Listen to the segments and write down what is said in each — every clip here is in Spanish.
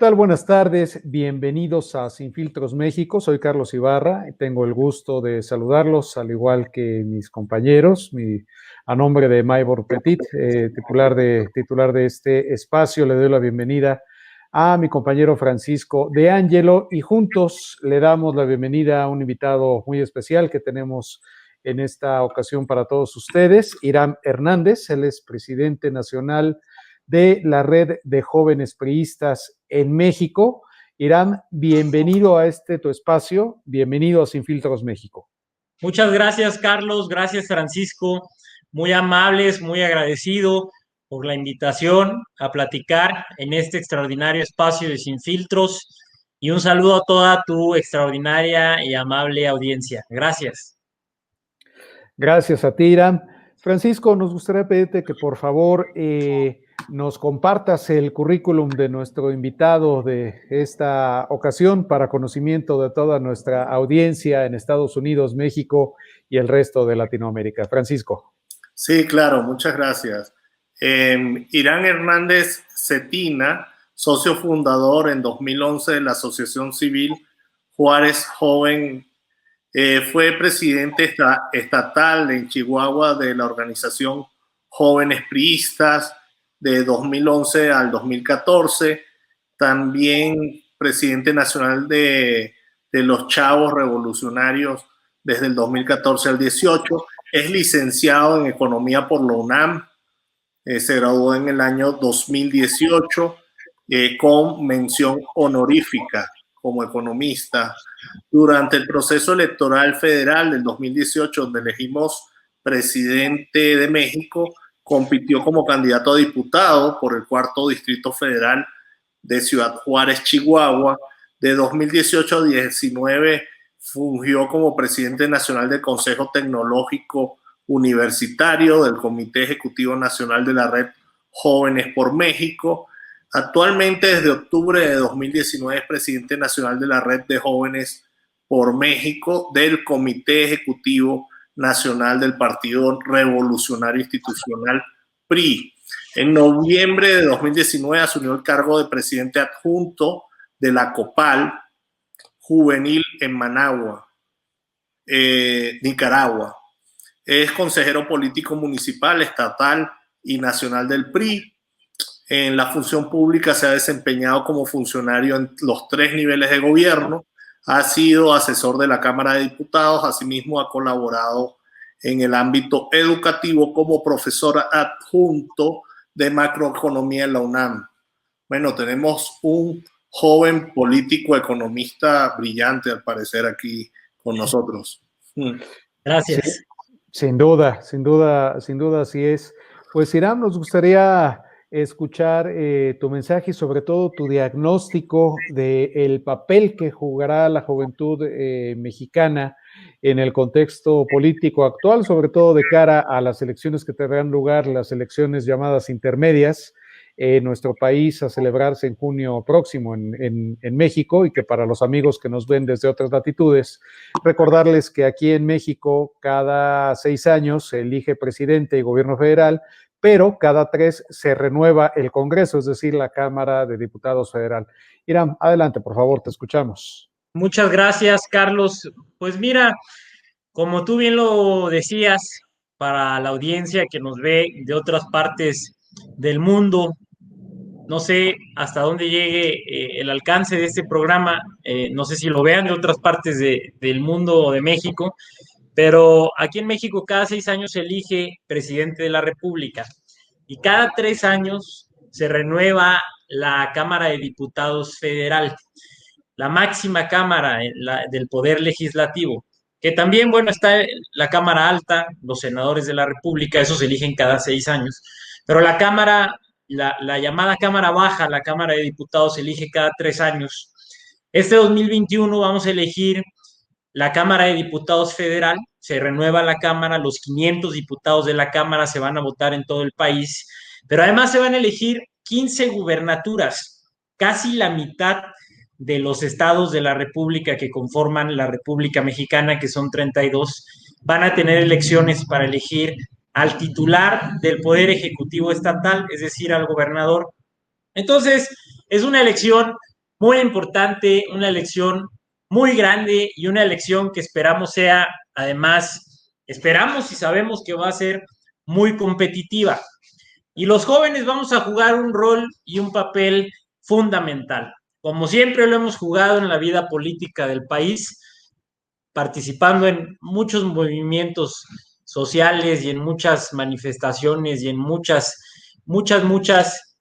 tal? Buenas tardes, bienvenidos a Sin Filtros México. Soy Carlos Ibarra y tengo el gusto de saludarlos, al igual que mis compañeros, a nombre de Maybor Petit, titular de este espacio. Le doy la bienvenida a mi compañero Francisco de Ángelo y juntos le damos la bienvenida a un invitado muy especial que tenemos en esta ocasión para todos ustedes, Irán Hernández. Él es presidente nacional de la Red de Jóvenes Priistas en México. Irán, bienvenido a tu espacio, bienvenido a Sin Filtros México. Muchas gracias, Carlos, gracias, Francisco, muy amables, muy agradecido por la invitación a platicar en este extraordinario espacio de Sin Filtros y un saludo a toda tu extraordinaria y amable audiencia. Gracias. Gracias a ti, Irán. Francisco, nos gustaría pedirte que por favor nos compartas el currículum de nuestro invitado de esta ocasión para conocimiento de toda nuestra audiencia en Estados Unidos, México y el resto de Latinoamérica. Francisco. Sí, claro, muchas gracias. Irán Hernández Cetina, socio fundador en 2011 de la Asociación Civil Juárez Joven. Fue presidente estatal en Chihuahua de la organización Jóvenes Priistas de 2011 al 2014. También presidente nacional de los Chavos Revolucionarios desde el 2014 al 18. Es licenciado en Economía por la UNAM. Se graduó en el año 2018 con mención honorífica como economista. Durante el proceso electoral federal del 2018, donde elegimos presidente de México, compitió como candidato a diputado por el 4º Distrito Federal de Ciudad Juárez, Chihuahua. De 2018 a 2019 fungió como presidente nacional del Consejo Tecnológico Universitario del Comité Ejecutivo Nacional de la Red Jóvenes por México. Actualmente, desde octubre de 2019, es presidente nacional de la Red de Jóvenes por México del Comité Ejecutivo Nacional del Partido Revolucionario Institucional PRI. En noviembre de 2019 asumió el cargo de presidente adjunto de la COPAL Juvenil en Managua, Nicaragua. Es consejero político municipal, estatal y nacional del PRI. En la función pública se ha desempeñado como funcionario en los 3 niveles de gobierno. Ha sido asesor de la Cámara de Diputados. Asimismo, ha colaborado en el ámbito educativo como profesor adjunto de macroeconomía en la UNAM. Bueno, tenemos un joven político economista brillante, al parecer, aquí con nosotros. Gracias. Sí, sin duda, así es. Pues, Irán, nos gustaría escuchar tu mensaje y sobre todo tu diagnóstico del papel que jugará la juventud mexicana en el contexto político actual, sobre todo de cara a las elecciones que tendrán lugar, las elecciones llamadas intermedias en nuestro país a celebrarse en junio próximo en México, y que para los amigos que nos ven desde otras latitudes, recordarles que aquí en México cada 6 años se elige presidente y gobierno federal, pero cada 3 se renueva el Congreso, es decir, la Cámara de Diputados Federal. Irán, adelante, por favor, te escuchamos. Muchas gracias, Carlos. Pues mira, como tú bien lo decías, para la audiencia que nos ve de otras partes del mundo, no sé hasta dónde llegue el alcance de este programa, no sé si lo vean de otras partes del mundo o de México, pero aquí en México cada 6 años se elige presidente de la República y cada 3 años se renueva la Cámara de Diputados Federal, la máxima cámara del Poder Legislativo, que también, bueno, está la Cámara Alta, los senadores de la República, esos se eligen cada 6 años, pero la Cámara, la llamada Cámara Baja, la Cámara de Diputados, se elige cada 3 años. Este 2021 vamos a elegir la Cámara de Diputados Federal, se renueva la Cámara, los 500 diputados de la Cámara se van a votar en todo el país, pero además se van a elegir 15 gubernaturas, casi la mitad de los estados de la República que conforman la República Mexicana, que son 32, van a tener elecciones para elegir al titular del Poder Ejecutivo Estatal, es decir, al gobernador. Entonces, es una elección muy importante, una elección muy grande y una elección que esperamos sea, además, esperamos y sabemos que va a ser muy competitiva. Y los jóvenes vamos a jugar un rol y un papel fundamental. Como siempre lo hemos jugado en la vida política del país, participando en muchos movimientos sociales y en muchas manifestaciones y en muchas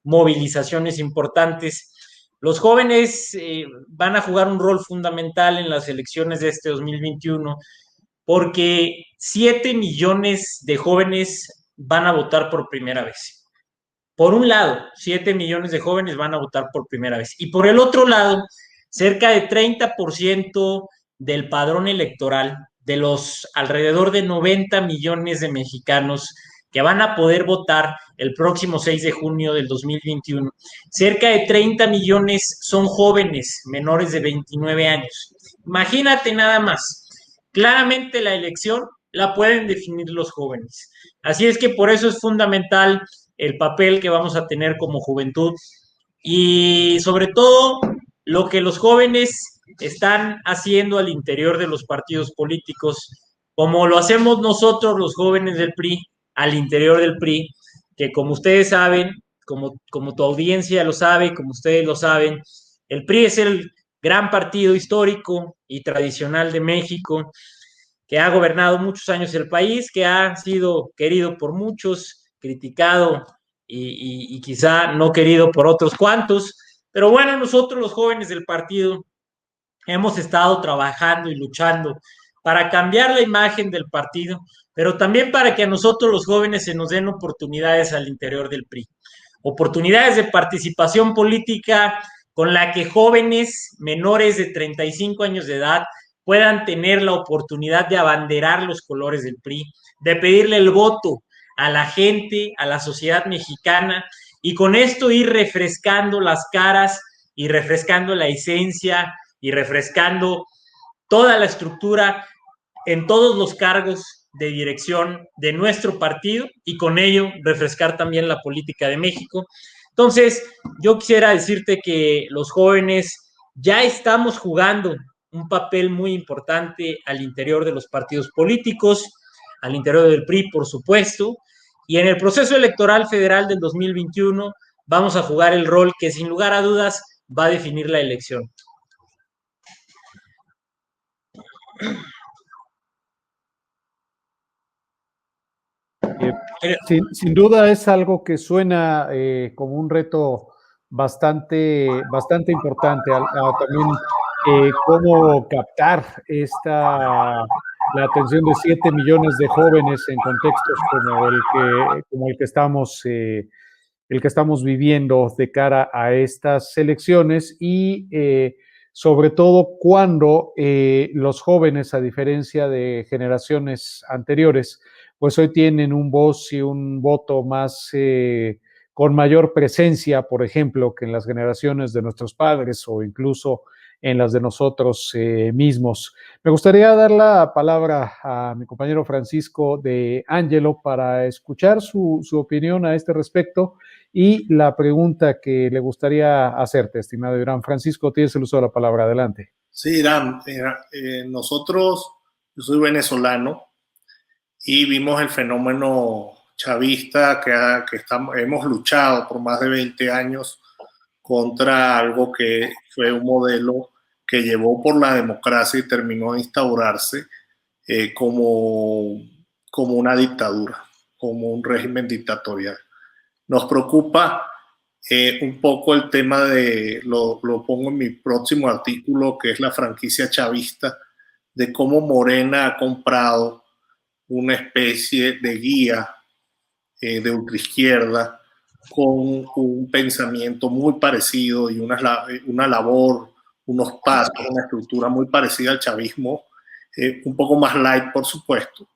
movilizaciones importantes. Los jóvenes van a jugar un rol fundamental en las elecciones de este 2021 porque 7 millones de jóvenes van a votar por primera vez. Por un lado, 7 millones de jóvenes van a votar por primera vez. Y por el otro lado, cerca de 30% del padrón electoral, de los alrededor de 90 millones de mexicanos que van a poder votar el próximo 6 de junio del 2021, cerca de 30 millones son jóvenes menores de 29 años. Imagínate nada más. Claramente la elección la pueden definir los jóvenes. Así es que por eso es fundamental el papel que vamos a tener como juventud y sobre todo lo que los jóvenes están haciendo al interior de los partidos políticos, como lo hacemos nosotros los jóvenes del PRI al interior del PRI, que como ustedes saben, como tu audiencia lo sabe, como ustedes lo saben, el PRI es el gran partido histórico y tradicional de México, que ha gobernado muchos años el país, que ha sido querido por muchos, criticado y quizá no querido por otros cuantos. Pero bueno, nosotros los jóvenes del partido hemos estado trabajando y luchando para cambiar la imagen del partido, pero también para que a nosotros los jóvenes se nos den oportunidades al interior del PRI, oportunidades de participación política con la que jóvenes menores de 35 años de edad puedan tener la oportunidad de abanderar los colores del PRI, de pedirle el voto a la gente, a la sociedad mexicana, y con esto ir refrescando las caras y refrescando la esencia y refrescando toda la estructura en todos los cargos de dirección de nuestro partido y con ello refrescar también la política de México. Entonces, yo quisiera decirte que los jóvenes ya estamos jugando un papel muy importante al interior de los partidos políticos, al interior del PRI, por supuesto, y en el proceso electoral federal del 2021 vamos a jugar el rol que sin lugar a dudas va a definir la elección. Sin duda es algo que suena como un reto bastante importante. También cómo captar la atención de 7 millones de jóvenes en contextos como el que estamos viviendo de cara a estas elecciones y sobre todo cuando los jóvenes, a diferencia de generaciones anteriores, pues hoy tienen un voz y un voto más con mayor presencia, por ejemplo, que en las generaciones de nuestros padres o incluso en las de nosotros mismos. Me gustaría dar la palabra a mi compañero Francisco de Ángelo para escuchar su opinión a este respecto y la pregunta que le gustaría hacerte, estimado Irán. Francisco, tienes el uso de la palabra. Adelante. Sí, Irán, nosotros, yo soy venezolano y vimos el fenómeno chavista hemos luchado por más de 20 años contra algo que fue un modelo que llevó por la democracia y terminó de instaurarse como una dictadura, como un régimen dictatorial. Nos preocupa un poco el tema lo pongo en mi próximo artículo, que es la franquicia chavista, de cómo Morena ha comprado una especie de guía de ultraizquierda con un pensamiento muy parecido y una labor, unos pasos, una estructura muy parecida al chavismo, un poco más light, por supuesto.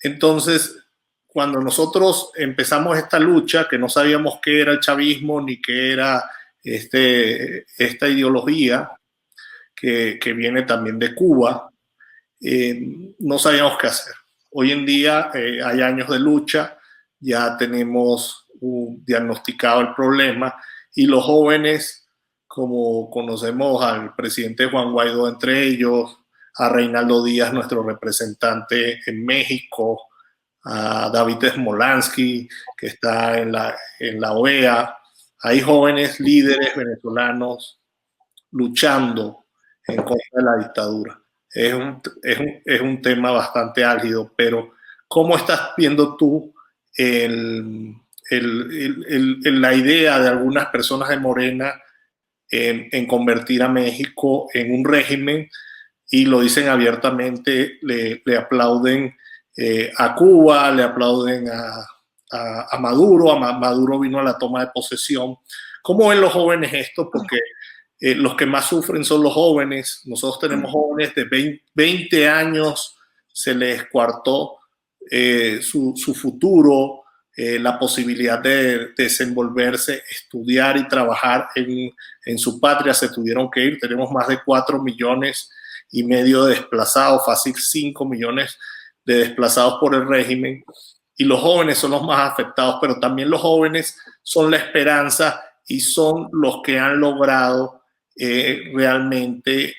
Entonces, cuando nosotros empezamos esta lucha, que no sabíamos qué era el chavismo ni qué era esta ideología que viene también de Cuba, no sabíamos qué hacer. Hoy en día hay años de lucha, ya tenemos diagnosticado el problema y los jóvenes como conocemos al presidente Juan Guaidó entre ellos, a Reinaldo Díaz, nuestro representante en México, a David Smolansky, que está en la OEA. Hay jóvenes líderes venezolanos luchando en contra de la dictadura. Es un tema bastante álgido, pero ¿cómo estás viendo tú la idea de algunas personas de Morena en convertir a México en un régimen? Y lo dicen abiertamente, le aplauden a Cuba, le aplauden a Maduro. Maduro vino a la toma de posesión. ¿Cómo ven los jóvenes esto? Porque los que más sufren son los jóvenes. Nosotros tenemos jóvenes de 20 años, se les coartó su futuro, la posibilidad de desenvolverse, estudiar y trabajar en su patria. Se tuvieron que ir. Tenemos más de 4,5 millones de desplazados, fácil 5 millones de desplazados por el régimen, y los jóvenes son los más afectados, pero también los jóvenes son la esperanza y son los que han logrado realmente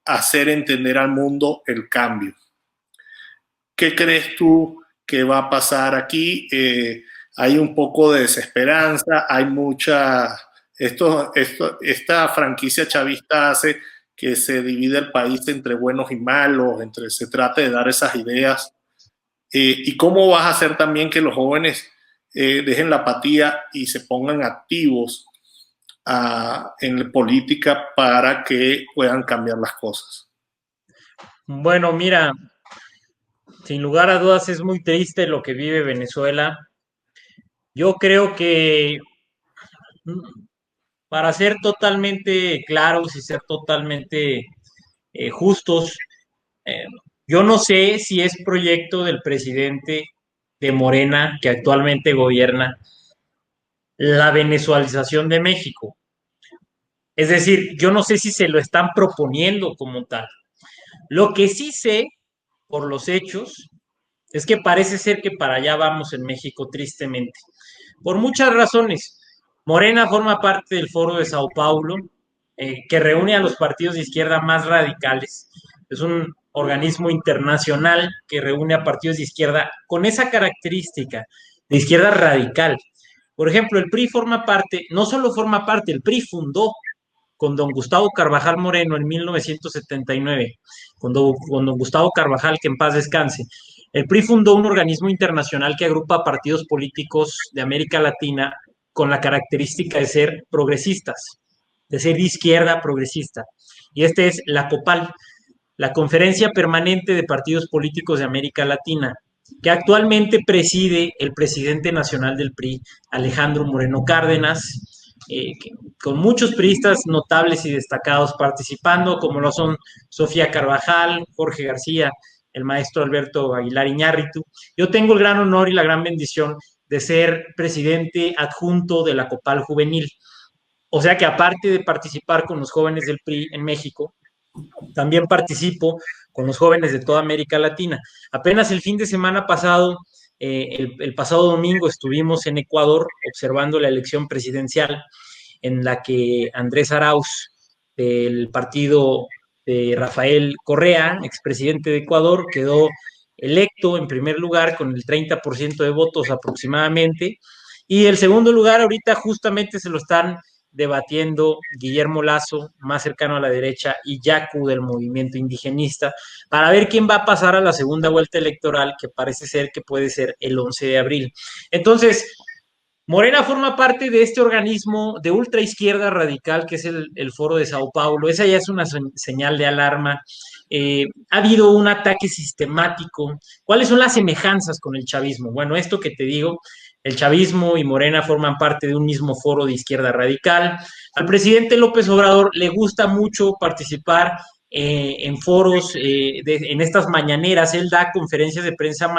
hacer entender al mundo el cambio. ¿Qué crees tú que va a pasar aquí? Hay un poco de desesperanza, hay mucha... esta franquicia chavista hace que se divide el país entre buenos y malos, se trata de dar esas ideas. ¿Y cómo vas a hacer también que los jóvenes dejen la apatía y se pongan activos en política para que puedan cambiar las cosas? Bueno, mira, sin lugar a dudas es muy triste lo que vive Venezuela. Yo creo que, para ser totalmente claros y ser totalmente justos, eh, yo no sé si es proyecto del presidente de Morena, que actualmente gobierna, la venezualización de México. Es decir, yo no sé si se lo están proponiendo como tal. Lo que sí sé, por los hechos, es que parece ser que para allá vamos en México, tristemente. Por muchas razones. Morena forma parte del Foro de Sao Paulo, que reúne a los partidos de izquierda más radicales. Es un organismo internacional que reúne a partidos de izquierda con esa característica de izquierda radical. Por ejemplo, el PRI forma parte, no solo forma parte, el PRI fundó con don Gustavo Carvajal Moreno en 1979, con don Gustavo Carvajal, que en paz descanse. El PRI fundó un organismo internacional que agrupa partidos políticos de América Latina con la característica de ser progresistas, de ser de izquierda progresista. Y este es la COPAL, la Conferencia Permanente de Partidos Políticos de América Latina, que actualmente preside el presidente nacional del PRI, Alejandro Moreno Cárdenas, con muchos priistas notables y destacados participando, como lo son Sofía Carvajal, Jorge García, el maestro Alberto Aguilar Iñárritu. Yo tengo el gran honor y la gran bendición de ser presidente adjunto de la COPAL Juvenil. O sea que, aparte de participar con los jóvenes del PRI en México, también participo con los jóvenes de toda América Latina. Apenas el fin de semana pasado, el pasado domingo, estuvimos en Ecuador observando la elección presidencial, en la que Andrés Arauz, del partido de Rafael Correa, expresidente de Ecuador, quedó electo en primer lugar con el 30% de votos aproximadamente, y el segundo lugar ahorita justamente se lo están debatiendo Guillermo Lasso, más cercano a la derecha, y Yacu, del movimiento indigenista, para ver quién va a pasar a la segunda vuelta electoral, que parece ser que puede ser el 11 de abril. Entonces, Morena forma parte de este organismo de ultraizquierda radical que es el Foro de Sao Paulo. Esa ya es una señal de alarma. Ha habido un ataque sistemático. ¿Cuáles son las semejanzas con el chavismo? Bueno, esto que te digo, el chavismo y Morena forman parte de un mismo foro de izquierda radical. Al presidente López Obrador le gusta mucho participar en foros, en estas mañaneras. Él da conferencias de prensa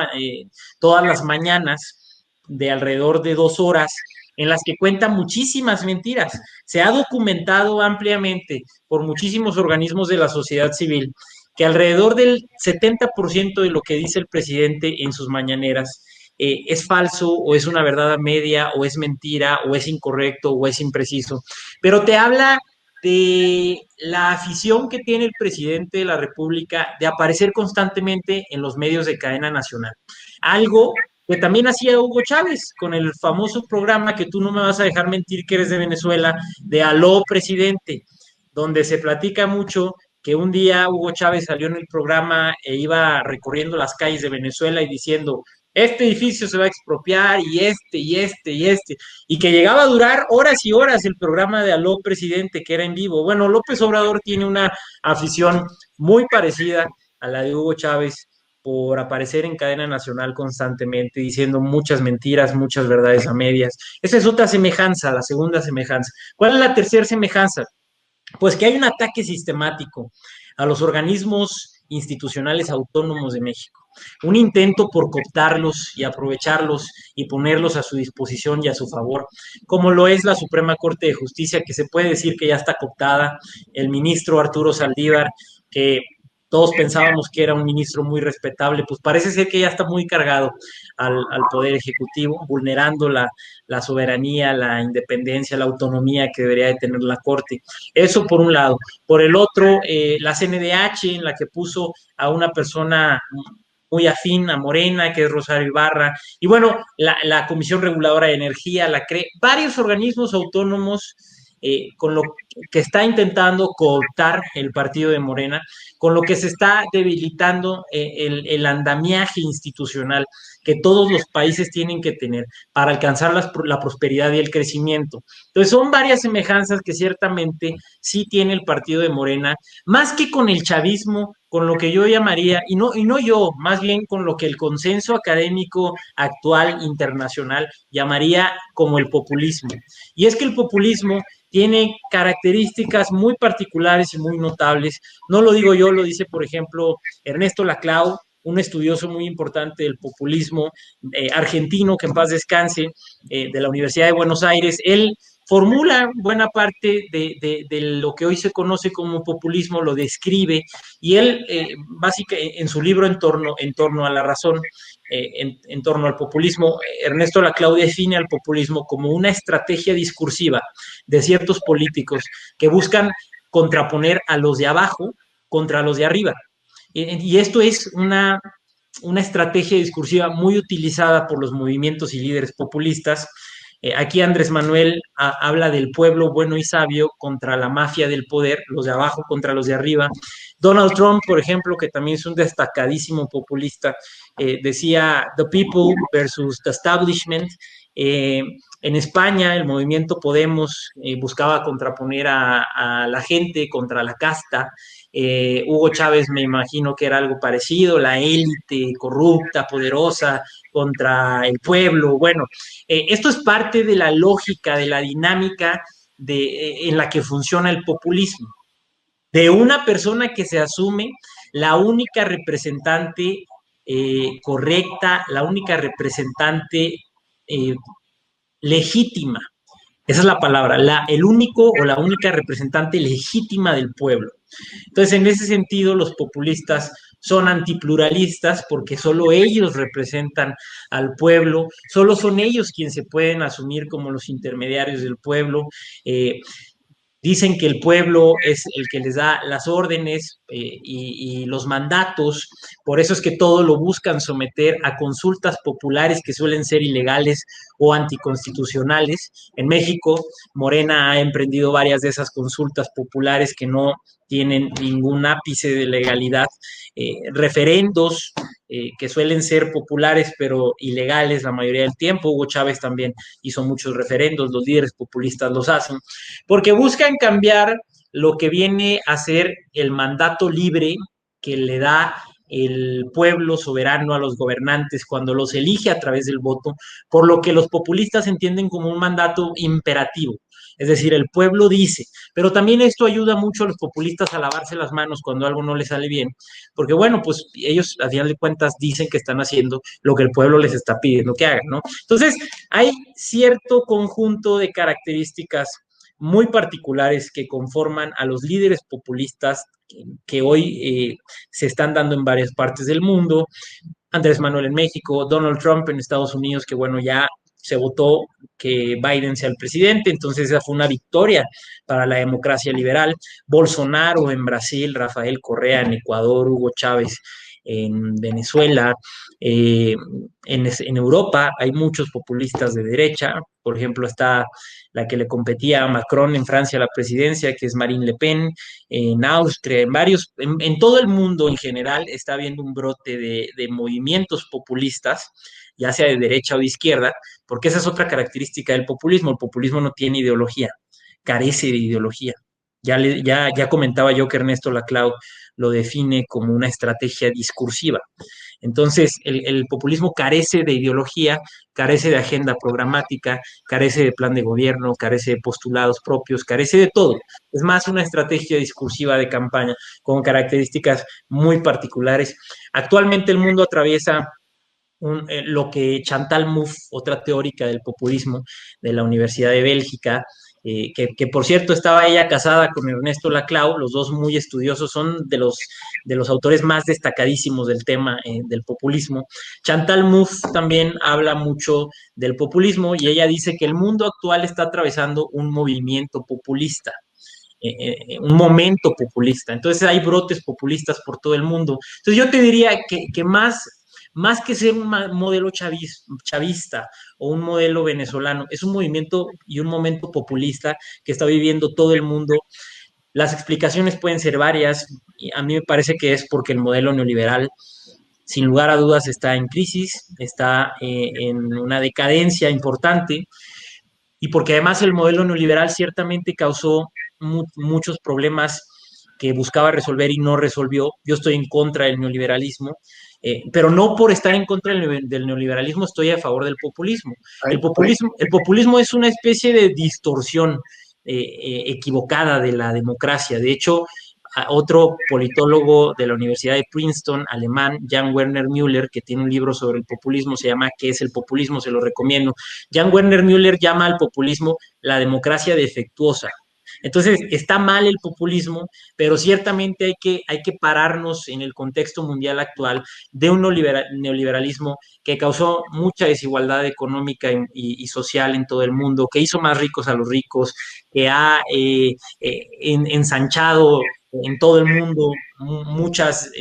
todas las mañanas, de alrededor de 2 horas, en las que cuenta muchísimas mentiras. Se ha documentado ampliamente por muchísimos organismos de la sociedad civil que alrededor del 70% de lo que dice el presidente en sus mañaneras es falso, o es una verdad a media, o es mentira, o es incorrecto, o es impreciso. Pero te habla de la afición que tiene el presidente de la República de aparecer constantemente en los medios de cadena nacional. Algo que también hacía Hugo Chávez con el famoso programa que tú no me vas a dejar mentir que eres de Venezuela, de Aló Presidente, donde se platica mucho que un día Hugo Chávez salió en el programa e iba recorriendo las calles de Venezuela y diciendo, este edificio se va a expropiar y este, y este, y este, y que llegaba a durar horas y horas el programa de Aló Presidente, que era en vivo. Bueno, López Obrador tiene una afición muy parecida a la de Hugo Chávez por aparecer en cadena nacional constantemente, diciendo muchas mentiras, muchas verdades a medias. Esa es otra semejanza, la segunda semejanza. ¿Cuál es la tercera semejanza? Pues que hay un ataque sistemático a los organismos institucionales autónomos de México, un intento por cooptarlos y aprovecharlos y ponerlos a su disposición y a su favor, como lo es la Suprema Corte de Justicia, que se puede decir que ya está cooptada, el ministro Arturo Saldívar, que todos pensábamos que era un ministro muy respetable, pues parece ser que ya está muy cargado al Poder Ejecutivo, vulnerando la soberanía, la independencia, la autonomía que debería de tener la Corte. Eso por un lado. Por el otro, la CNDH, en la que puso a una persona muy afín a Morena, que es Rosario Ibarra, y bueno, la Comisión Reguladora de Energía, la CRE, varios organismos autónomos con lo que está intentando cooptar el partido de Morena, con lo que se está debilitando el andamiaje institucional que todos los países tienen que tener para alcanzar la prosperidad y el crecimiento. Entonces son varias semejanzas que ciertamente sí tiene el partido de Morena, más que con el chavismo, con lo que yo llamaría, y no yo, más bien con lo que el consenso académico actual internacional llamaría como el populismo. Y es que el populismo tiene características muy particulares y muy notables. No lo digo yo, lo dice, por ejemplo, Ernesto Laclau, un estudioso muy importante del populismo argentino, que en paz descanse, de la Universidad de Buenos Aires. Él formula buena parte de lo que hoy se conoce como populismo, lo describe, y él, básicamente, en su libro en torno a la razón, en torno al populismo, Ernesto Laclau define al populismo como una estrategia discursiva de ciertos políticos que buscan contraponer a los de abajo contra los de arriba. Y esto es una estrategia discursiva muy utilizada por los movimientos y líderes populistas. Aquí Andrés Manuel habla del pueblo bueno y sabio contra la mafia del poder, los de abajo contra los de arriba. Donald Trump, por ejemplo, que también es un destacadísimo populista, decía the people versus the establishment. En España, el movimiento Podemos buscaba contraponer a la gente contra la casta. Hugo Chávez me imagino que era algo parecido, la élite corrupta, poderosa, contra el pueblo. Bueno, esto es parte de la lógica, de la dinámica en la que funciona el populismo. De una persona que se asume la única representante correcta, la única representante legítima. Esa es la palabra, el único o la única representante legítima del pueblo. Entonces, en ese sentido, los populistas son antipluralistas porque solo ellos representan al pueblo, solo son ellos quienes se pueden asumir como los intermediarios del pueblo. Dicen que el pueblo es el que les da las órdenes y los mandatos, por eso es que todo lo buscan someter a consultas populares que suelen ser ilegales o anticonstitucionales. En México, Morena ha emprendido varias de esas consultas populares que no tienen ningún ápice de legalidad, referendos que suelen ser populares pero ilegales la mayoría del tiempo. Hugo Chávez también hizo muchos referendos, los líderes populistas los hacen, porque buscan cambiar lo que viene a ser el mandato libre que le da el pueblo soberano a los gobernantes cuando los elige a través del voto, por lo que los populistas entienden como un mandato imperativo. Es decir, el pueblo dice, pero también esto ayuda mucho a los populistas a lavarse las manos cuando algo no les sale bien, porque bueno, pues ellos a final de cuentas dicen que están haciendo lo que el pueblo les está pidiendo que hagan, ¿no? Entonces, hay cierto conjunto de características muy particulares que conforman a los líderes populistas que hoy se están dando en varias partes del mundo. Andrés Manuel en México, Donald Trump en Estados Unidos, que bueno, ya se votó que Biden sea el presidente, entonces esa fue una victoria para la democracia liberal. Bolsonaro en Brasil, Rafael Correa en Ecuador, Hugo Chávez en Venezuela. En Europa hay muchos populistas de derecha, por ejemplo está la que le competía a Macron en Francia a la presidencia, que es Marine Le Pen, en Austria, en todo el mundo en general está habiendo un brote de movimientos populistas, ya sea de derecha o de izquierda, porque esa es otra característica del populismo. El populismo no tiene ideología, carece de ideología. Ya comentaba yo que Ernesto Laclau lo define como una estrategia discursiva. Entonces, el populismo carece de ideología, carece de agenda programática, carece de plan de gobierno, carece de postulados propios, carece de todo. Es más una estrategia discursiva de campaña con características muy particulares. Actualmente el mundo atraviesa lo que Chantal Mouffe, otra teórica del populismo de la Universidad de Bélgica, que por cierto estaba ella casada con Ernesto Laclau, los dos muy estudiosos, son de los autores más destacadísimos del tema del populismo. Chantal Mouffe también habla mucho del populismo y ella dice que el mundo actual está atravesando un movimiento populista. Un momento populista. Entonces hay brotes populistas por todo el mundo. Entonces yo te diría que más que ser un modelo chavista o un modelo venezolano, es un movimiento y un momento populista que está viviendo todo el mundo. Las explicaciones pueden ser varias. A mí me parece que es porque el modelo neoliberal, sin lugar a dudas, está en crisis, está en una decadencia importante y porque además el modelo neoliberal ciertamente causó muchos problemas que buscaba resolver y no resolvió. Yo estoy en contra del neoliberalismo, pero no por estar en contra del neoliberalismo estoy a favor del populismo. El populismo es una especie de distorsión equivocada de la democracia. De hecho, otro politólogo de la Universidad de Princeton, alemán, Jan Werner Müller, que tiene un libro sobre el populismo, se llama ¿Qué es el populismo? Se lo recomiendo. Jan Werner Müller llama al populismo la democracia defectuosa. Entonces, está mal el populismo, pero ciertamente hay que pararnos en el contexto mundial actual de un neoliberalismo que causó mucha desigualdad económica y social en todo el mundo, que hizo más ricos a los ricos, que ha ensanchado en todo el mundo muchas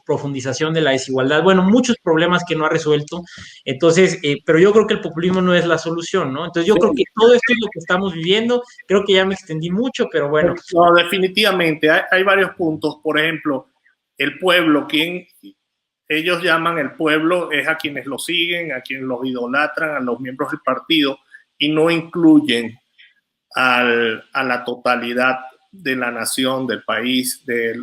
profundización de la desigualdad, bueno, muchos problemas que no ha resuelto. Entonces, pero yo creo que el populismo no es la solución, ¿no? Entonces yo creo que todo esto es lo que estamos viviendo. Creo que ya me extendí mucho, pero bueno. No, definitivamente hay varios puntos. Por ejemplo, el pueblo, quien ellos llaman el pueblo es a quienes lo siguen, a quienes los idolatran, a los miembros del partido, y no incluyen a la totalidad de la nación, del país, de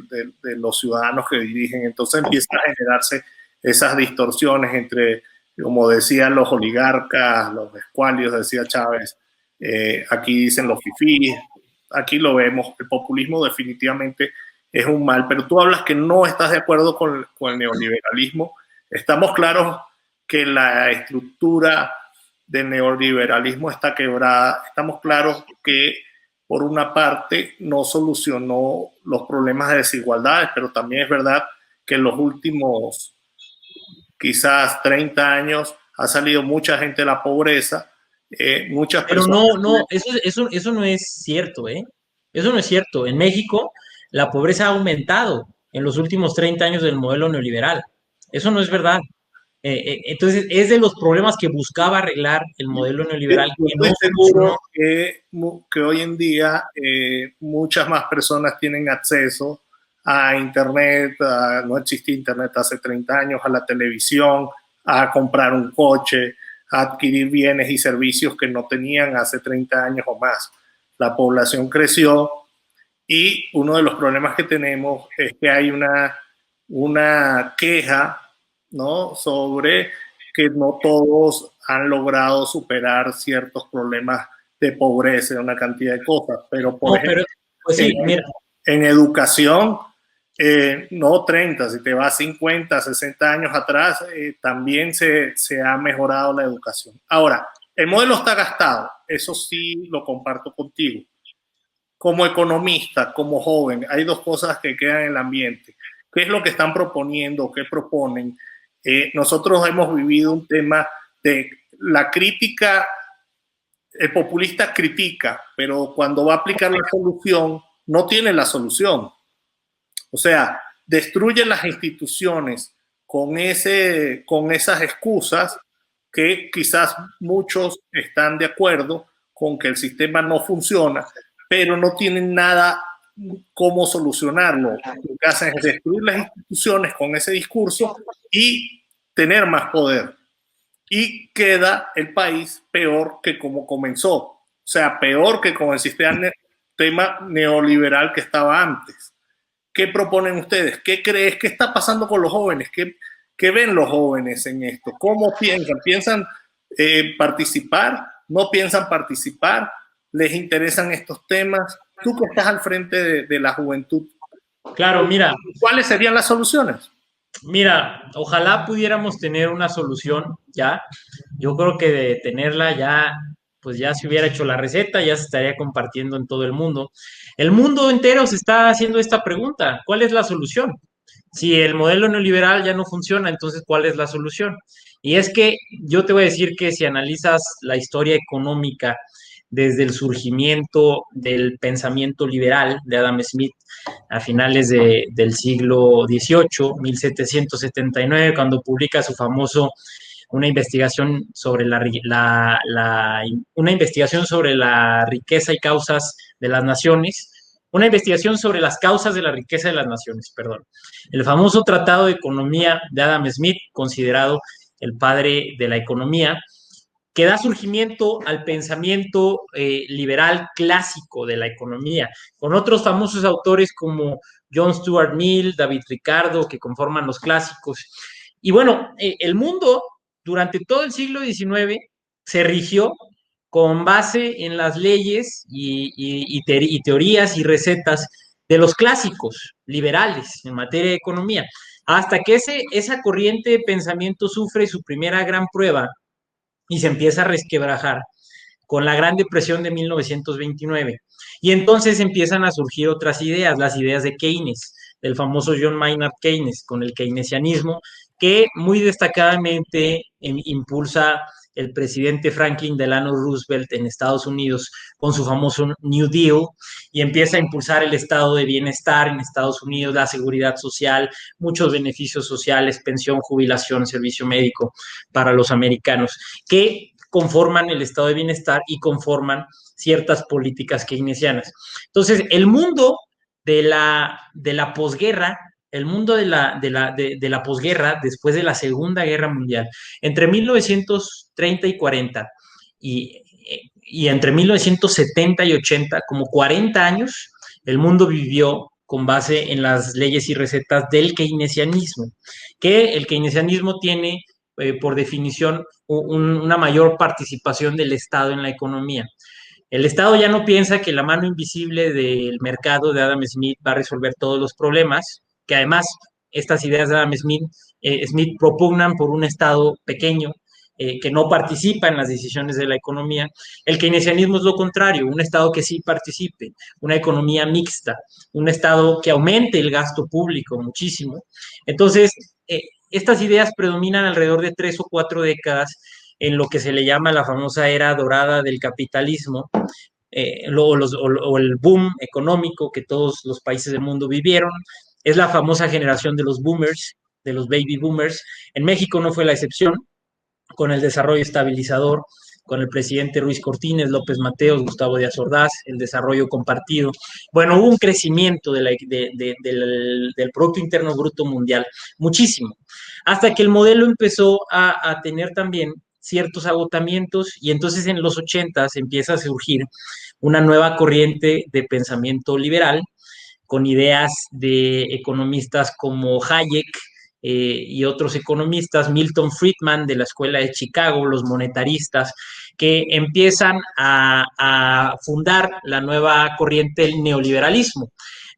los ciudadanos que dirigen. Entonces empiezan a generarse esas distorsiones entre, como decían los oligarcas, los escualios, decía Chávez, aquí dicen los fifís, aquí lo vemos. El populismo definitivamente es un mal, pero tú hablas que no estás de acuerdo con el neoliberalismo. Estamos claros que la estructura del neoliberalismo está quebrada. Estamos claros que por una parte no solucionó los problemas de desigualdades, pero también es verdad que en los últimos quizás 30 años ha salido mucha gente de la pobreza, muchas pero personas... eso no es cierto, ¿eh? Eso no es cierto. En México la pobreza ha aumentado en los últimos 30 años del modelo neoliberal. Eso no es verdad. Entonces, es de los problemas que buscaba arreglar el modelo neoliberal que no funcionó. Que hoy en día muchas más personas tienen acceso a Internet, no existía Internet hace 30 años, a la televisión, a comprar un coche, a adquirir bienes y servicios que no tenían hace 30 años o más. La población creció y uno de los problemas que tenemos es que hay una queja, ¿no?, sobre que no todos han logrado superar ciertos problemas de pobreza, de una cantidad de cosas. Pero, por ejemplo, pues sí, en educación, no 30, si te vas 50, 60 años atrás, también se ha mejorado la educación. Ahora, el modelo está gastado, eso sí lo comparto contigo. Como economista, como joven, hay dos cosas que quedan en el ambiente. ¿Qué es lo que están proponiendo? ¿Qué proponen? Nosotros hemos vivido un tema de la crítica, el populista critica, pero cuando va a aplicar la solución, no tiene la solución. O sea, destruye las instituciones con esas excusas que quizás muchos están de acuerdo con que el sistema no funciona, pero no tienen nada cómo solucionarlo. Lo que hacen es destruir las instituciones con ese discurso y tener más poder. Y queda el país peor que como comenzó. O sea, peor que con el sistema neoliberal que estaba antes. ¿Qué proponen ustedes? ¿Qué crees? ¿Qué está pasando con los jóvenes? ¿Qué ven los jóvenes en esto? ¿Cómo piensan? ¿Piensan participar? ¿No piensan participar? ¿Les interesan estos temas? Tú que estás al frente de la juventud. Claro, mira. ¿Cuáles serían las soluciones? Mira, ojalá pudiéramos tener una solución ya. Yo creo que de tenerla ya, pues ya se hubiera hecho la receta, ya se estaría compartiendo en todo el mundo. El mundo entero se está haciendo esta pregunta: ¿cuál es la solución? Si el modelo neoliberal ya no funciona, entonces ¿cuál es la solución? Y es que yo te voy a decir que si analizas la historia económica desde el surgimiento del pensamiento liberal de Adam Smith a finales del siglo XVIII, 1779, cuando publica su famoso una investigación sobre una investigación sobre la riqueza y causas de las naciones, una investigación sobre las causas de la riqueza de las naciones, perdón. El famoso Tratado de Economía de Adam Smith, considerado el padre de la economía, que da surgimiento al pensamiento liberal clásico de la economía, con otros famosos autores como John Stuart Mill, David Ricardo, que conforman los clásicos. Y bueno, el mundo durante todo el siglo XIX se rigió con base en las leyes y teorías y recetas de los clásicos liberales en materia de economía, hasta que esa corriente de pensamiento sufre su primera gran prueba y se empieza a resquebrajar con la Gran Depresión de 1929. Y entonces empiezan a surgir otras ideas, las ideas de Keynes, del famoso John Maynard Keynes, con el keynesianismo, que muy destacadamente impulsa el presidente Franklin Delano Roosevelt en Estados Unidos con su famoso New Deal, y empieza a impulsar el estado de bienestar en Estados Unidos, la seguridad social, muchos beneficios sociales, pensión, jubilación, servicio médico para los americanos, que conforman el estado de bienestar y conforman ciertas políticas keynesianas. Entonces, el mundo de la posguerra, el mundo de la posguerra, después de la Segunda Guerra Mundial, entre 1930 y 40, y entre 1970 y 80, como 40 años, el mundo vivió con base en las leyes y recetas del keynesianismo, que el keynesianismo tiene, por definición, una mayor participación del Estado en la economía. El Estado ya no piensa que la mano invisible del mercado de Adam Smith va a resolver todos los problemas, que además estas ideas de Adam Smith propugnan por un Estado pequeño, que no participa en las decisiones de la economía. El keynesianismo es lo contrario: un Estado que sí participe, una economía mixta, un Estado que aumente el gasto público muchísimo. Entonces, estas ideas predominan alrededor de 3 o 4 décadas en lo que se le llama la famosa era dorada del capitalismo, o el boom económico que todos los países del mundo vivieron. Es la famosa generación de los boomers, de los baby boomers. En México no fue la excepción, con el desarrollo estabilizador, con el presidente Ruiz Cortines, López Mateos, Gustavo Díaz Ordaz, el desarrollo compartido. Bueno, hubo un crecimiento del Producto Interno Bruto Mundial, muchísimo, hasta que el modelo empezó a tener también ciertos agotamientos, y entonces en los 80s empieza a surgir una nueva corriente de pensamiento liberal con ideas de economistas como Hayek, y otros economistas, Milton Friedman de la Escuela de Chicago, los monetaristas, que empiezan a fundar la nueva corriente del neoliberalismo,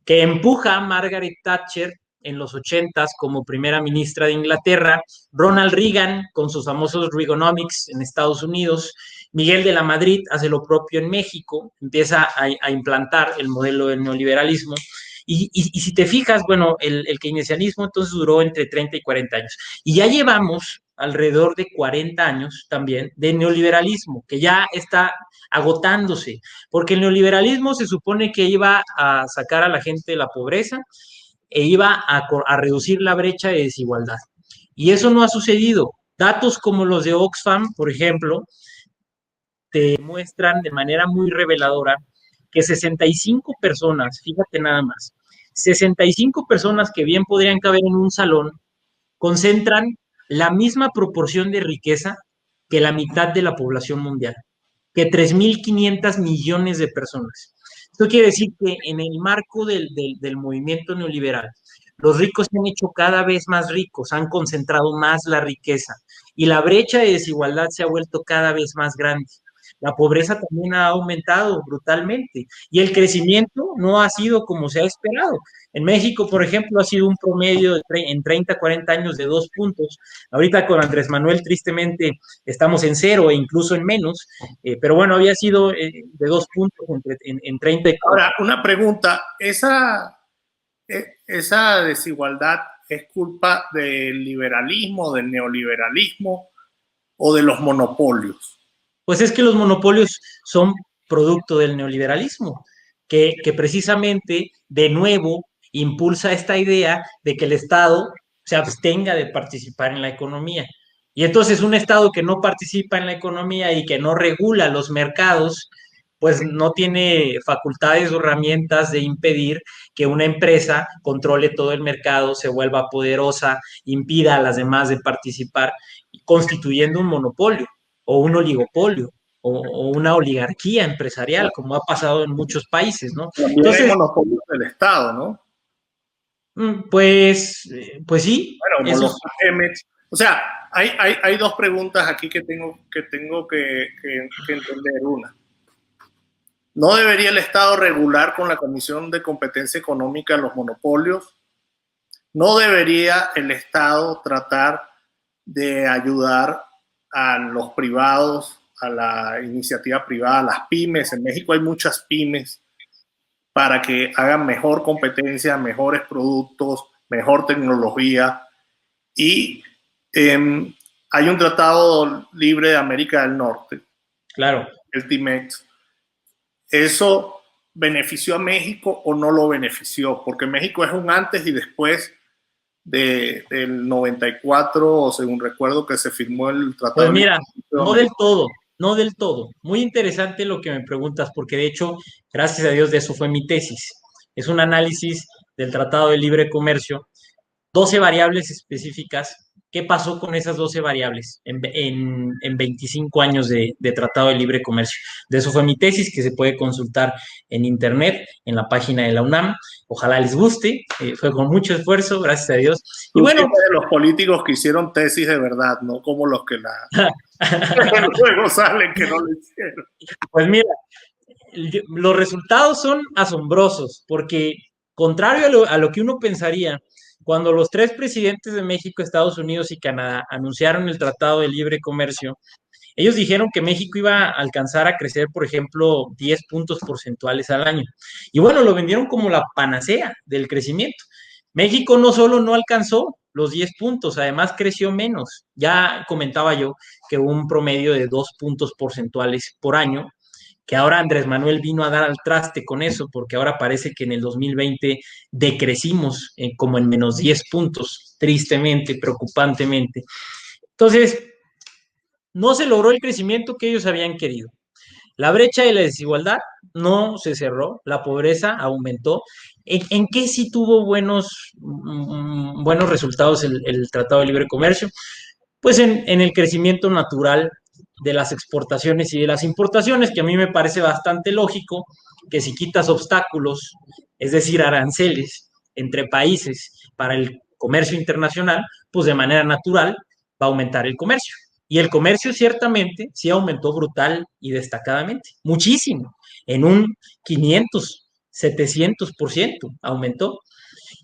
que empuja a Margaret Thatcher en los 80s como primera ministra de Inglaterra, Ronald Reagan con sus famosos Reaganomics en Estados Unidos, Miguel de la Madrid hace lo propio en México, empieza a implantar el modelo del neoliberalismo. Y si te fijas, bueno, el keynesianismo entonces duró entre 30 y 40 años. Y ya llevamos alrededor de 40 años también de neoliberalismo, que ya está agotándose, porque el neoliberalismo se supone que iba a sacar a la gente de la pobreza e iba a reducir la brecha de desigualdad. Y eso no ha sucedido. Datos como los de Oxfam, por ejemplo, te muestran de manera muy reveladora que 65 personas, fíjate nada más, 65 personas que bien podrían caber en un salón, concentran la misma proporción de riqueza que la mitad de la población mundial, que 3.500 millones de personas. Esto quiere decir que en el marco del movimiento neoliberal, los ricos se han hecho cada vez más ricos, han concentrado más la riqueza y la brecha de desigualdad se ha vuelto cada vez más grande. La pobreza también ha aumentado brutalmente y el crecimiento no ha sido como se ha esperado. En México, por ejemplo, ha sido un promedio en 30, 40 años de 2 puntos. Ahorita con Andrés Manuel, tristemente, estamos en 0 e incluso en menos, pero bueno, había sido de 2 puntos en 30 y 40. Ahora, una pregunta, esa desigualdad es culpa del liberalismo, del neoliberalismo o de los monopolios. Pues es que los monopolios son producto del neoliberalismo, que precisamente de nuevo impulsa esta idea de que el Estado se abstenga de participar en la economía. Y entonces un Estado que no participa en la economía y que no regula los mercados, pues no tiene facultades o herramientas de impedir que una empresa controle todo el mercado, se vuelva poderosa, impida a las demás de participar, constituyendo un monopolio o un oligopolio o una oligarquía empresarial, como ha pasado en muchos países, ¿no? También Entonces, hay monopolios del Estado, ¿no? pues sí. Bueno, como los Pemex. O sea, hay dos preguntas aquí que tengo que entender. Una, ¿no debería el Estado regular con la Comisión de Competencia Económica los monopolios? ¿No debería el Estado tratar de ayudar a los privados, a la iniciativa privada, a las pymes? En México hay muchas pymes para que hagan mejor competencia, mejores productos, mejor tecnología. Y hay un tratado libre de América del Norte, claro, el TIMEX. ¿Eso benefició a México o no lo benefició? Porque México es un antes y después del 94, o según recuerdo que se firmó el tratado. Pues mira, no del todo, no del todo. Muy interesante lo que me preguntas, porque de hecho, gracias a Dios, de eso fue mi tesis. Es un análisis del Tratado de Libre Comercio, 12 variables específicas. ¿Qué pasó con esas 12 variables en 25 años de Tratado de Libre Comercio? De eso fue mi tesis, que se puede consultar en internet, en la página de la UNAM. Ojalá les guste, fue con mucho esfuerzo, gracias a Dios. Y bueno, de los políticos que hicieron tesis de verdad, no como los que luego salen que no lo hicieron. Pues mira, los resultados son asombrosos, porque contrario a lo que uno pensaría, cuando los 3 presidentes de México, Estados Unidos y Canadá anunciaron el Tratado de Libre Comercio, ellos dijeron que México iba a alcanzar a crecer, por ejemplo, 10 puntos porcentuales al año. Y bueno, lo vendieron como la panacea del crecimiento. México no solo no alcanzó los 10 puntos, además creció menos. Ya comentaba yo que hubo un promedio de 2 puntos porcentuales por año, que ahora Andrés Manuel vino a dar al traste con eso, porque ahora parece que en el 2020 decrecimos como en menos 10 puntos, tristemente, preocupantemente. Entonces, no se logró el crecimiento que ellos habían querido. La brecha de la desigualdad no se cerró, la pobreza aumentó. ¿En qué sí tuvo buenos resultados el Tratado de Libre Comercio? Pues en el crecimiento natural de las exportaciones y de las importaciones, que a mí me parece bastante lógico que si quitas obstáculos, es decir, aranceles entre países para el comercio internacional, pues de manera natural va a aumentar el comercio. Y el comercio ciertamente sí aumentó brutal y destacadamente, muchísimo, en un 500, 700% aumentó.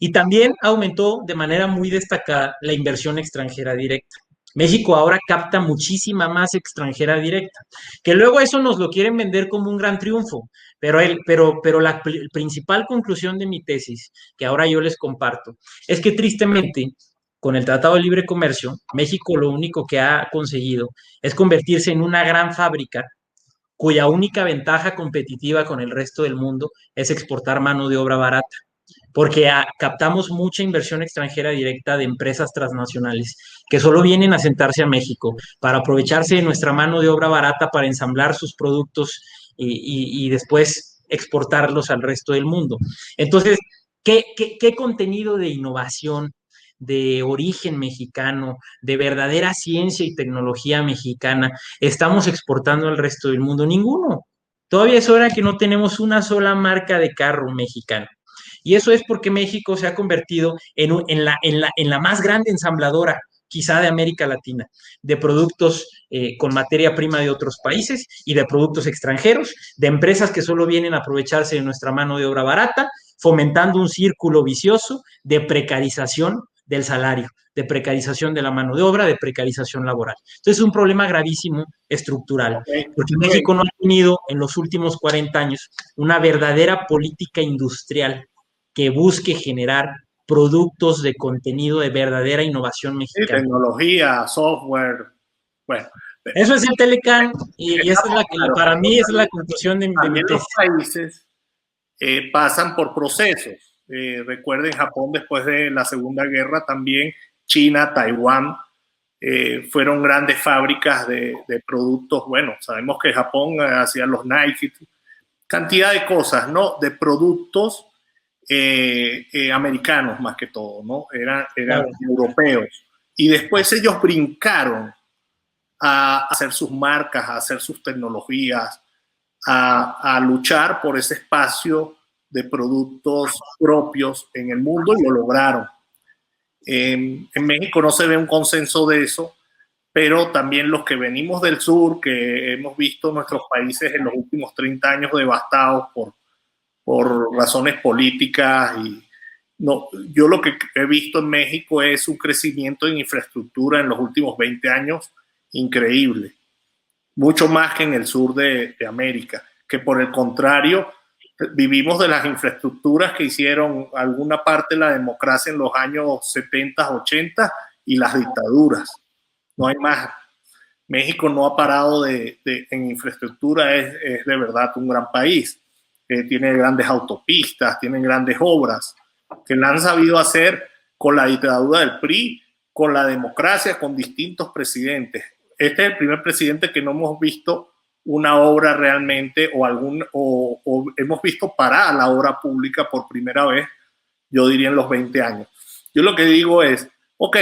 Y también aumentó de manera muy destacada la inversión extranjera directa. México ahora capta muchísima más extranjera directa, que luego eso nos lo quieren vender como un gran triunfo, pero la principal conclusión de mi tesis, que ahora yo les comparto, es que tristemente con el Tratado de Libre Comercio, México lo único que ha conseguido es convertirse en una gran fábrica cuya única ventaja competitiva con el resto del mundo es exportar mano de obra barata, porque captamos mucha inversión extranjera directa de empresas transnacionales que solo vienen a sentarse a México para aprovecharse de nuestra mano de obra barata para ensamblar sus productos y después exportarlos al resto del mundo. Entonces, ¿qué contenido de innovación, de origen mexicano, de verdadera ciencia y tecnología mexicana estamos exportando al resto del mundo? Ninguno. Todavía es hora que no tenemos una sola marca de carro mexicano. Y eso es porque México se ha convertido en la más grande ensambladora, quizá de América Latina, de productos con materia prima de otros países y de productos extranjeros, de empresas que solo vienen a aprovecharse de nuestra mano de obra barata, fomentando un círculo vicioso de precarización del salario, de precarización de la mano de obra, de precarización laboral. Entonces es un problema gravísimo estructural, porque México no ha tenido en los últimos 40 años una verdadera política industrial que busque generar productos de contenido de verdadera innovación mexicana. Tecnología, software, bueno. Eso es el Telecán y esa es para mí esa es la conclusión de mi tesis. Los países pasan por procesos. Recuerden Japón después de la Segunda Guerra, también China, Taiwán, fueron grandes fábricas de productos. Bueno, sabemos que Japón hacía los Nike, cantidad de cosas, ¿no? De productos americanos más que todo, ¿no? Eran claro, europeos. Y después ellos brincaron a hacer sus marcas, a hacer sus tecnologías, a luchar por ese espacio de productos propios en el mundo y lo lograron. En México no se ve un consenso de eso, pero también los que venimos del sur, que hemos visto nuestros países en los últimos 30 años devastados por razones políticas y no, yo lo que he visto en México es un crecimiento en infraestructura en los últimos 20 años increíble, mucho más que en el sur de América, que por el contrario vivimos de las infraestructuras que hicieron alguna parte de la democracia en los años 70, 80 y las dictaduras. No hay más. México no ha parado en infraestructura, es de verdad un gran país. Tiene grandes autopistas, tiene grandes obras que la han sabido hacer con la dictadura del PRI, con la democracia, con distintos presidentes. Este es el primer presidente que no hemos visto una obra realmente o hemos visto parada la obra pública por primera vez, yo diría en los 20 años. Yo lo que digo es, ok,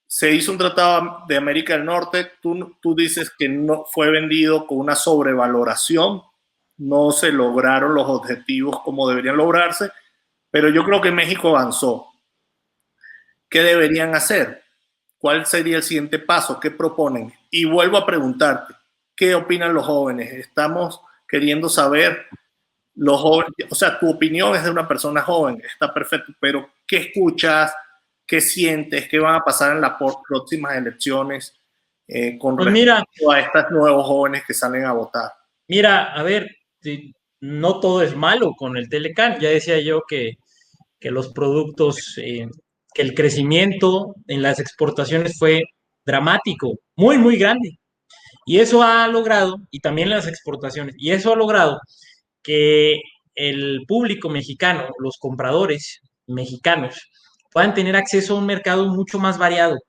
se hizo un tratado de América del Norte, tú dices que no fue vendido con una sobrevaloración, no se lograron los objetivos como deberían lograrse, pero yo creo que México avanzó. ¿Qué deberían hacer? ¿Cuál sería el siguiente paso? ¿Qué proponen? Y vuelvo a preguntarte, ¿qué opinan los jóvenes? Estamos queriendo saber, los jóvenes, o sea, tu opinión es de una persona joven, está perfecto, pero ¿qué escuchas? ¿Qué sientes? ¿Qué van a pasar en las próximas elecciones con respecto a estos nuevos jóvenes que salen a votar? Mira, a ver, no todo es malo con el Telecán. Ya decía yo que los productos, que el crecimiento en las exportaciones fue dramático, muy, muy grande. Y eso ha logrado, y también las exportaciones, y eso ha logrado que el público mexicano, los compradores mexicanos, puedan tener acceso a un mercado mucho más variado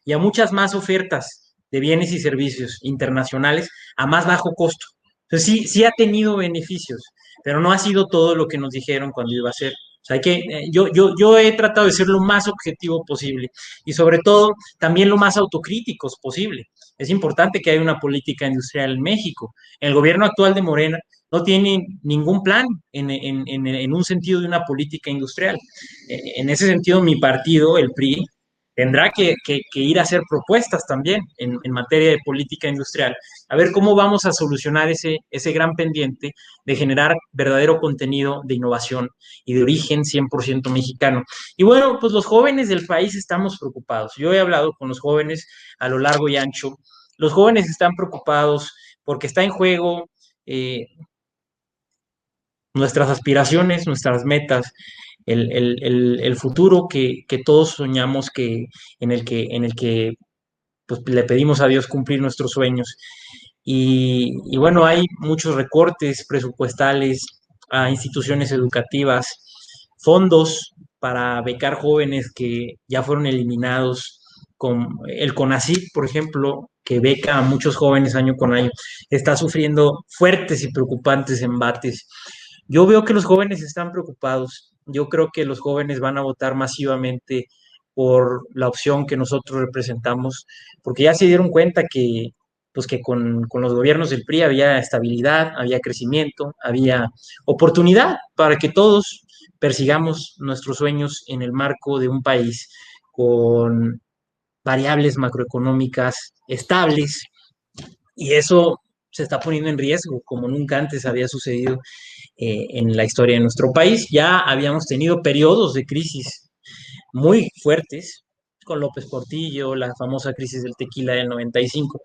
y a muchas más ofertas de bienes y servicios internacionales a más bajo costo. Entonces sí ha tenido beneficios, pero no ha sido todo lo que nos dijeron cuando iba a ser. O sea, yo he tratado de ser lo más objetivo posible y sobre todo también lo más autocríticos posible. Es importante que haya una política industrial en México. El gobierno actual de Morena no tiene ningún plan en un sentido de una política industrial. En ese sentido, mi partido, el PRI, tendrá que ir a hacer propuestas también en materia de política industrial, a ver cómo vamos a solucionar ese gran pendiente de generar verdadero contenido de innovación y de origen 100% mexicano. Y bueno, pues los jóvenes del país estamos preocupados. Yo he hablado con los jóvenes a lo largo y ancho. Los jóvenes están preocupados porque está en juego nuestras aspiraciones, nuestras metas, el futuro que todos soñamos, en el que pues, le pedimos a Dios cumplir nuestros sueños. Y bueno, hay muchos recortes presupuestales a instituciones educativas, fondos para becar jóvenes que ya fueron eliminados, con el CONACYT, por ejemplo, que beca a muchos jóvenes año con año, está sufriendo fuertes y preocupantes embates. Yo veo que los jóvenes están preocupados. Yo creo que los jóvenes van a votar masivamente por la opción que nosotros representamos, porque ya se dieron cuenta que, pues que con los gobiernos del PRI había estabilidad, había crecimiento, había oportunidad para que todos persigamos nuestros sueños en el marco de un país con variables macroeconómicas estables, y eso se está poniendo en riesgo como nunca antes había sucedido en la historia de nuestro país. Ya habíamos tenido periodos de crisis muy fuertes, con López Portillo, la famosa crisis del tequila del 95,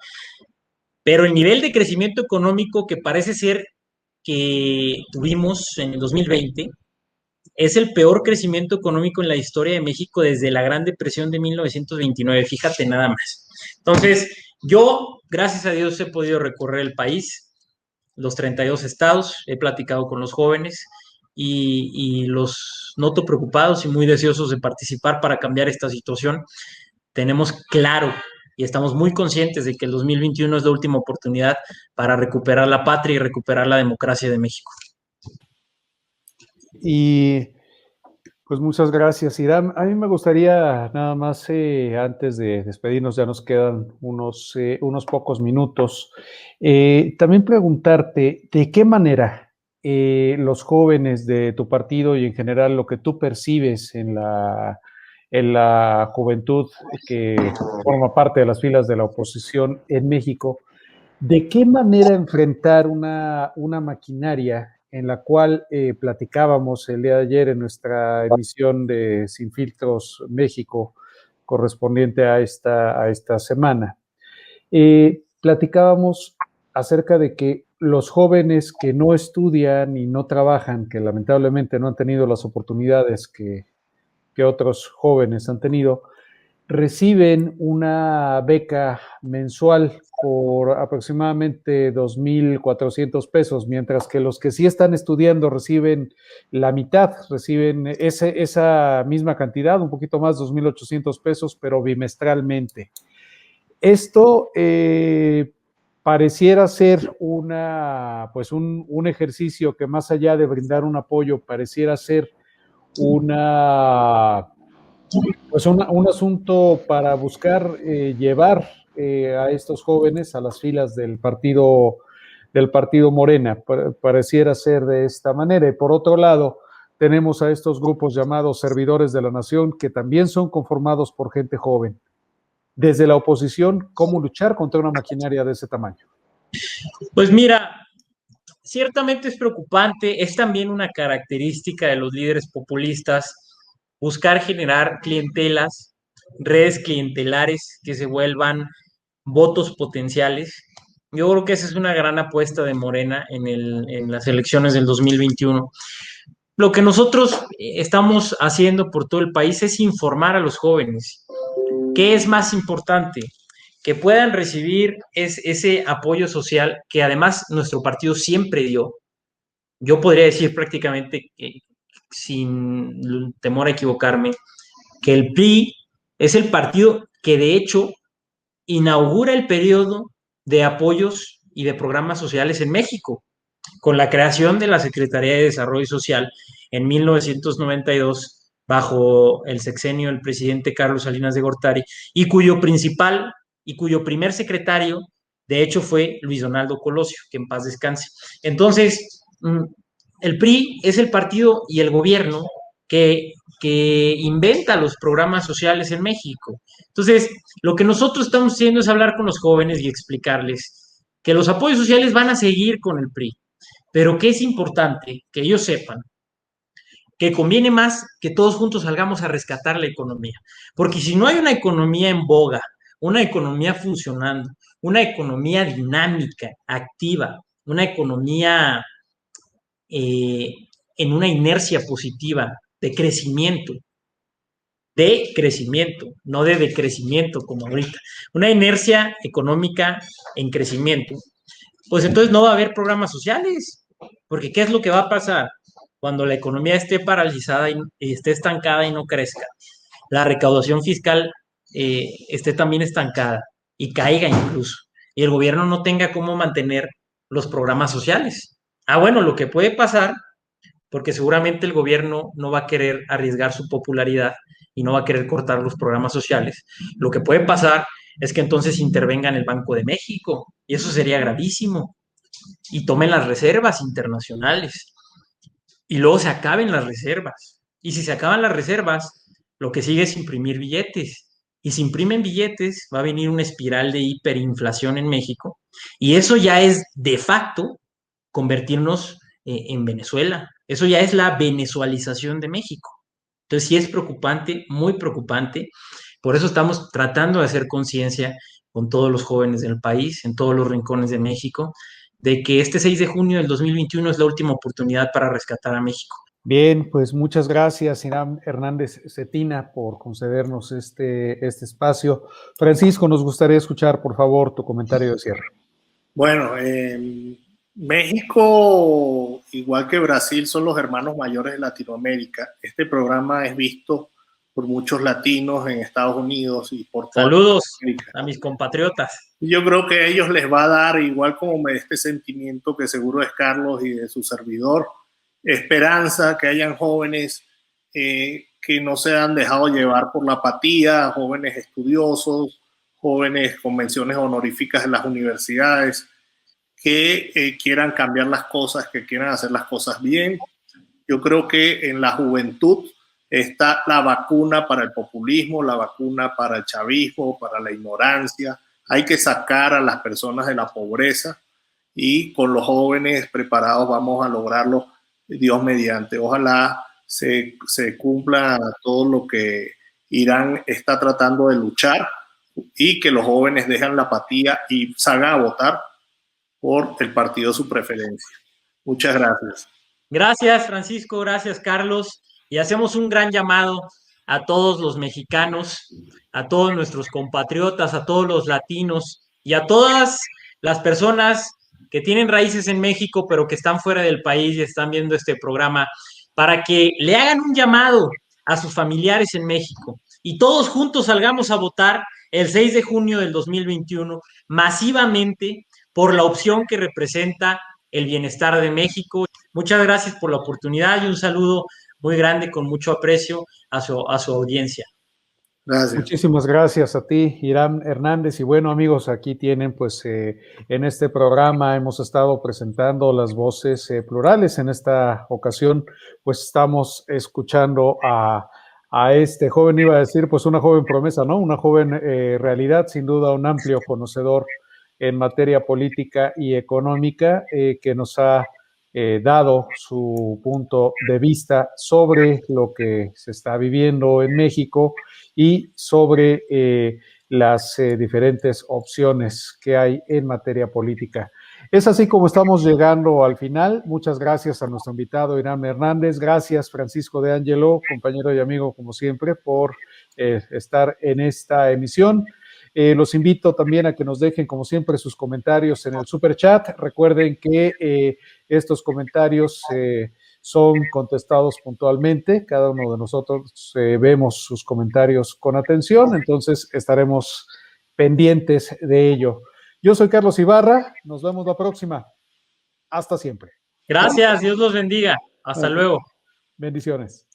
pero el nivel de crecimiento económico que parece ser que tuvimos en el 2020 es el peor crecimiento económico en la historia de México desde la Gran Depresión de 1929, fíjate nada más. Entonces, yo, gracias a Dios, he podido recorrer el país, los 32 estados, he platicado con los jóvenes y los noto preocupados y muy deseosos de participar para cambiar esta situación. Tenemos claro y estamos muy conscientes de que el 2021 es la última oportunidad para recuperar la patria y recuperar la democracia de México. Y pues muchas gracias, Irán. A mí me gustaría nada más, antes de despedirnos, ya nos quedan unos pocos minutos, también preguntarte de qué manera los jóvenes de tu partido y en general lo que tú percibes en la juventud que forma parte de las filas de la oposición en México, ¿de qué manera enfrentar una maquinaria en la cual platicábamos el día de ayer en nuestra emisión de Sin Filtros México, correspondiente a esta semana? Platicábamos acerca de que los jóvenes que no estudian y no trabajan, que lamentablemente no han tenido las oportunidades que otros jóvenes han tenido, reciben una beca mensual por aproximadamente 2,400 pesos, mientras que los que sí están estudiando reciben la mitad, reciben esa misma cantidad, un poquito más, 2,800 pesos, pero bimestralmente. Esto pareciera ser pues un ejercicio que, más allá de brindar un apoyo, pareciera ser pues un asunto para buscar llevar a estos jóvenes a las filas del partido Morena. Pareciera ser de esta manera. Y por otro lado, tenemos a estos grupos llamados servidores de la nación, que también son conformados por gente joven. Desde la oposición, ¿cómo luchar contra una maquinaria de ese tamaño? Pues mira, ciertamente es preocupante, es también una característica de los líderes populistas buscar generar clientelas, redes clientelares que se vuelvan votos potenciales. Yo creo que esa es una gran apuesta de Morena en las elecciones del 2021. Lo que nosotros estamos haciendo por todo el país es informar a los jóvenes. ¿Qué es más importante? Que puedan recibir ese apoyo social que además nuestro partido siempre dio. Yo podría decir prácticamente, sin temor a equivocarme, que el PRI es el partido que de hecho inaugura el periodo de apoyos y de programas sociales en México, con la creación de la Secretaría de Desarrollo Social en 1992, bajo el sexenio del presidente Carlos Salinas de Gortari, y cuyo primer secretario, de hecho, fue Luis Donaldo Colosio, que en paz descanse. Entonces, el PRI es el partido y el gobierno que inventa los programas sociales en México. Entonces, lo que nosotros estamos haciendo es hablar con los jóvenes y explicarles que los apoyos sociales van a seguir con el PRI, pero que es importante que ellos sepan que conviene más que todos juntos salgamos a rescatar la economía. Porque si no hay una economía en boga, una economía funcionando, una economía dinámica, activa, una economía en una inercia positiva, de crecimiento, no de decrecimiento como ahorita. Una inercia económica en crecimiento, pues entonces no va a haber programas sociales, porque ¿qué es lo que va a pasar cuando la economía esté paralizada y esté estancada y no crezca? La recaudación fiscal esté también estancada y caiga incluso, y el gobierno no tenga cómo mantener los programas sociales. Bueno, lo que puede pasar, porque seguramente el gobierno no va a querer arriesgar su popularidad y no va a querer cortar los programas sociales, lo que puede pasar es que entonces intervenga en el Banco de México, y eso sería gravísimo, y tomen las reservas internacionales, y luego se acaben las reservas. Y si se acaban las reservas, lo que sigue es imprimir billetes. Y si imprimen billetes, va a venir una espiral de hiperinflación en México. Y eso ya es de facto convertirnos en Venezuela. Eso ya es la venezualización de México. Entonces sí es preocupante, muy preocupante. Por eso estamos tratando de hacer conciencia con todos los jóvenes del país, en todos los rincones de México, de que este 6 de junio del 2021 es la última oportunidad para rescatar a México. Bien, pues muchas gracias, Irán Hernández Cetina, por concedernos este espacio. Francisco, nos gustaría escuchar, por favor, tu comentario de cierre. Bueno, México, igual que Brasil, son los hermanos mayores de Latinoamérica. Este programa es visto por muchos latinos en Estados Unidos y por toda Saludos a mis compatriotas. Yo creo que a ellos les va a dar, igual como este sentimiento que seguro es Carlos y de su servidor, esperanza, que hayan jóvenes que no se han dejado llevar por la apatía, jóvenes estudiosos, jóvenes con menciones honoríficas en las universidades, que quieran cambiar las cosas, que quieran hacer las cosas bien. Yo creo que en la juventud está la vacuna para el populismo, la vacuna para el chavismo, para la ignorancia. Hay que sacar a las personas de la pobreza y con los jóvenes preparados vamos a lograrlo, Dios mediante. Ojalá se cumpla todo lo que Irán está tratando de luchar y que los jóvenes dejen la apatía y salgan a votar por el partido de su preferencia. Muchas gracias. Gracias, Francisco. Gracias, Carlos. Y hacemos un gran llamado a todos los mexicanos, a todos nuestros compatriotas, a todos los latinos y a todas las personas que tienen raíces en México, pero que están fuera del país y están viendo este programa, para que le hagan un llamado a sus familiares en México y todos juntos salgamos a votar el 6 de junio del 2021 masivamente por la opción que representa el bienestar de México. Muchas gracias por la oportunidad y un saludo muy grande con mucho aprecio a su audiencia. Gracias. Muchísimas gracias a ti, Irán Hernández. Y bueno, amigos, aquí tienen, pues, en este programa hemos estado presentando las voces plurales. En esta ocasión, pues, estamos escuchando a este joven, iba a decir, pues, una joven promesa, ¿no? Una joven realidad, sin duda, un amplio conocedor en materia política y económica, que nos ha dado su punto de vista sobre lo que se está viviendo en México y sobre las diferentes opciones que hay en materia política. Es así como estamos llegando al final. Muchas gracias a nuestro invitado Irán Hernández. Gracias, Francisco de Angelo, compañero y amigo como siempre, por estar en esta emisión. Los invito también a que nos dejen, como siempre, sus comentarios en el super chat. Recuerden que estos comentarios son contestados puntualmente. Cada uno de nosotros vemos sus comentarios con atención, entonces estaremos pendientes de ello. Yo soy Carlos Ibarra. Nos vemos la próxima. Hasta siempre. Gracias. Dios los bendiga. Hasta luego. Bendiciones.